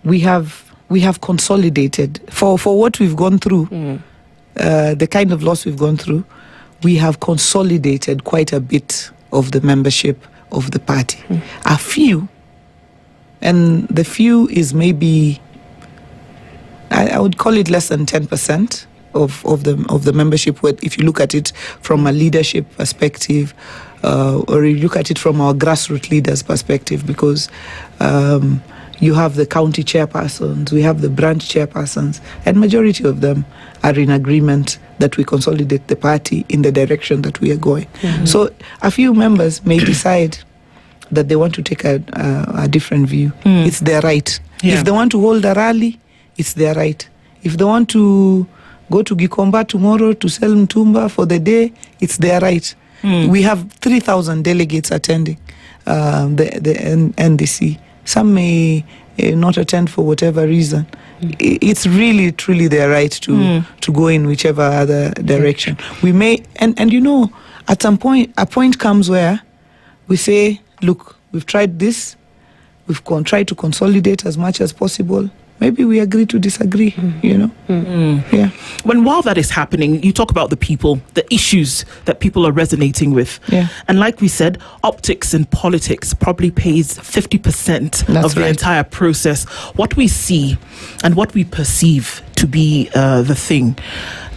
we have consolidated for what we've gone through, the kind of loss we've gone through. We have consolidated quite a bit of the membership of the party. A few, and the few is maybe, I would call it less than 10% of the membership. If you look at it from a leadership perspective, or you look at it from our grassroots leaders' perspective, because you have the county chairpersons, we have the branch chairpersons, and majority of them are in agreement that we consolidate the party in the direction that we are going. So a few members may decide that they want to take a different view. It's their right. If they want to hold a rally, it's their right. If they want to go to Gikomba tomorrow to sell Mtumba for the day, it's their right. We have 3,000 delegates attending the NDC. Some may not attend for whatever reason. It's really, truly their right to go in whichever other direction. We may, and at some point, a point comes where we say, look, we've tried this, we've tried to consolidate as much as possible. Maybe we agree to disagree, Yeah. While that is happening, you talk about the people, the issues that people are resonating with. Yeah. And like we said, optics in politics probably pays 50% of the entire process. What we see and what we perceive to be the thing.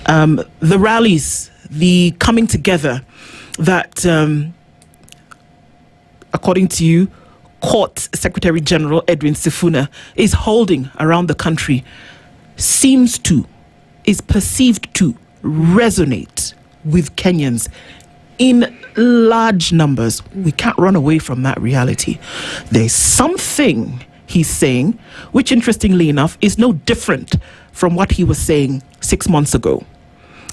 The rallies, the coming together that, according to you, Court Secretary General Edwin Sifuna is holding around the country is perceived to resonate with Kenyans in large numbers. We can't run away from that reality. There's something he's saying, which interestingly enough is no different from what he was saying 6 months ago,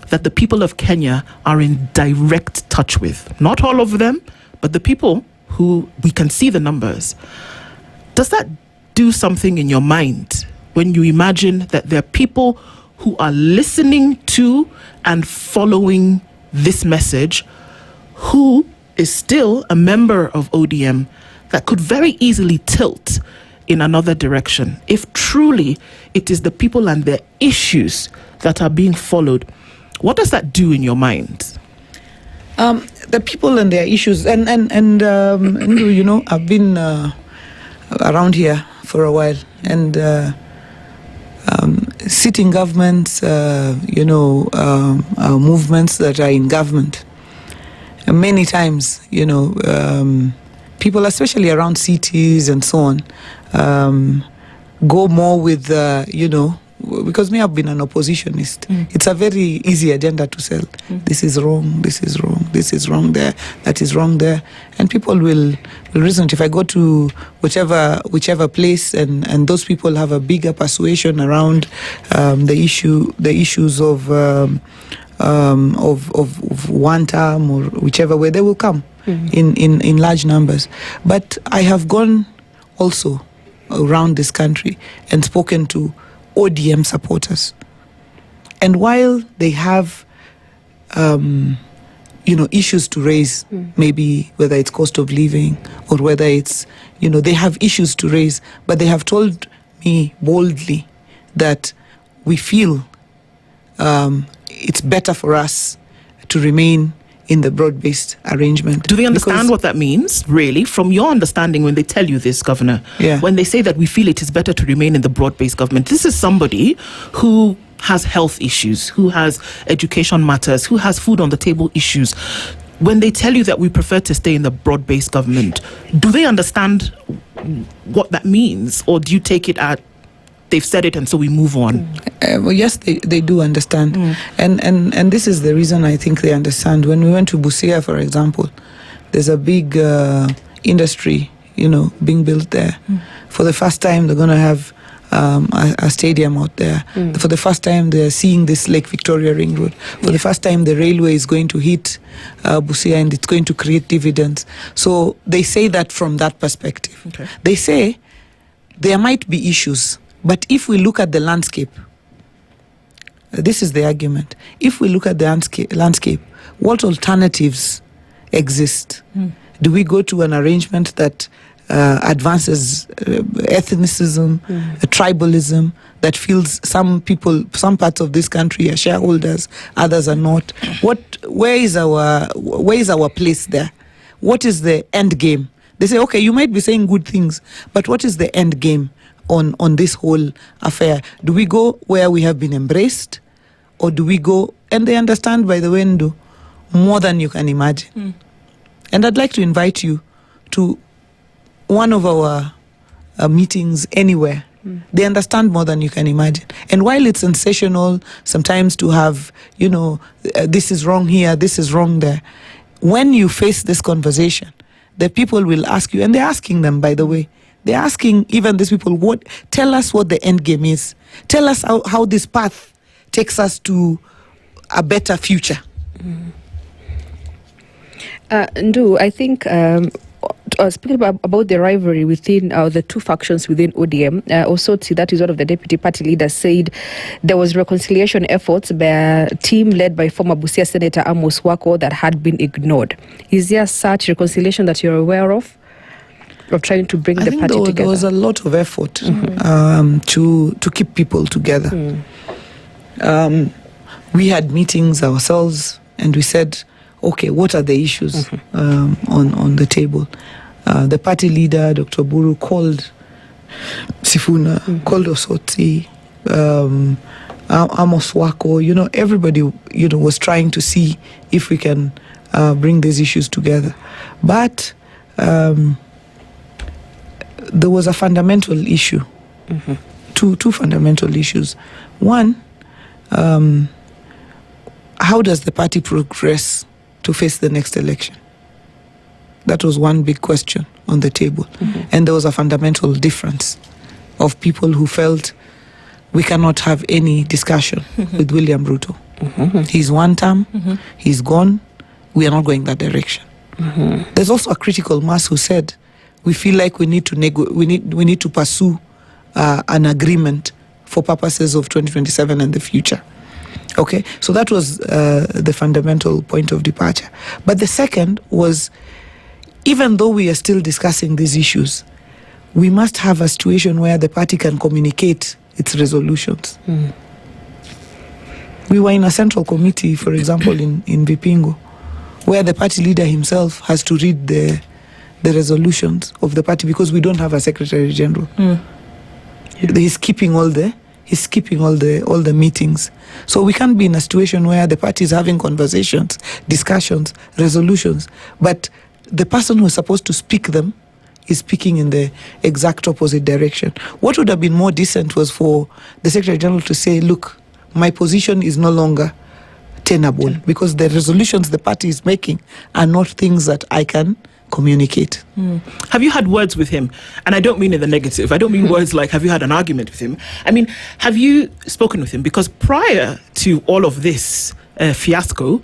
that the people of Kenya are in direct touch with. Not all of them, but the people who we can see the numbers. Does that do something in your mind when you imagine that there are people who are listening to and following this message, who is still a member of ODM, that could very easily tilt in another direction if truly it is the people and their issues that are being followed? What does that do in your mind? The people and their issues, and I've been around here for a while, and sitting governments, movements that are in government. And many times, people, especially around cities and so on, go more with, because me, I've been an oppositionist. It's a very easy agenda to sell. This is wrong, this is wrong, this is wrong there, that is wrong there. And people will reason. If I go to whichever place and those people have a bigger persuasion around the issues of one term or whichever way, they will come in large numbers. But I have gone also around this country and spoken to ODM supporters, and while they have issues to raise, maybe whether it's cost of living or whether it's they have issues to raise, but they have told me boldly that we feel it's better for us to remain in the broad-based arrangement. Do they understand what that means, really? From your understanding, when they tell you this, Governor, when they say that we feel it is better to remain in the broad-based government, this is somebody who has health issues, who has education matters, who has food on the table issues. When they tell you that we prefer to stay in the broad-based government, do they understand what that means? Or do you take it at, they've said it and so we move on? Well, yes, they do understand. And this is the reason I think they understand. When we went to Busia, for example, there's a big industry, being built there. For the first time, they're going to have a stadium out there. For the first time, they're seeing this Lake Victoria Ring Road. For the first time, the railway is going to hit Busia, and it's going to create dividends. So they say that from that perspective. Okay. They say there might be issues, but if we look at the landscape, this is the argument. If we look at the landscape, what alternatives exist? Do we go to an arrangement that advances ethnicism, tribalism, that feels some people, some parts of this country are shareholders, others are not. Where is our place there? What is the end game? They say, okay, you might be saying good things, but what is the end game on this whole affair? Do we go where we have been embraced, or do we go, and they understand by the window more than you can imagine. And I'd like to invite you to one of our meetings anywhere. They understand more than you can imagine. And while it's sensational sometimes to have, this is wrong here, this is wrong there, when you face this conversation, the people will ask you, and they're asking them, by the way, they're asking even these people, tell us what the end game is. Tell us how this path takes us to a better future. Ndu, I think speaking about the rivalry within the two factions within ODM, Osotsi, that is one of the deputy party leaders, said there was reconciliation efforts by a team led by former Busia Senator Amos Wako that had been ignored. Is there such reconciliation that you're aware of trying to bring the party together? There was a lot of effort to keep people together. We had meetings ourselves, and we said, okay, what are the issues on the table? The party leader, Dr. Buru, called Sifuna, called Osotsi, Amos Wako. Everybody, was trying to see if we can bring these issues together. But there was a fundamental issue, two fundamental issues. One, how does the party progress to face the next election? That was one big question on the table. And there was a fundamental difference of people who felt we cannot have any discussion with William Ruto. He's one term, he's gone, we are not going that direction. There's also a critical mass who said we feel like we need to we need to pursue an agreement for purposes of 2027 and the future. Okay, so that was the fundamental point of departure. But the second was, even though we are still discussing these issues, we must have a situation where the party can communicate its resolutions. We were in a central committee, for example, in Vipingo, where the party leader himself has to read the resolutions of the party because we don't have a secretary general. He's keeping all the meetings. So we can't be in a situation where the party is having conversations, discussions, resolutions, but the person who is supposed to speak them is speaking in the exact opposite direction. What would have been more decent was for the Secretary General to say, look, my position is no longer tenable because the resolutions the party is making are not things that I can communicate. Have you had words with him? And I don't mean in the negative. I don't mean words like, have you had an argument with him? I mean, have you spoken with him? Because prior to all of this fiasco,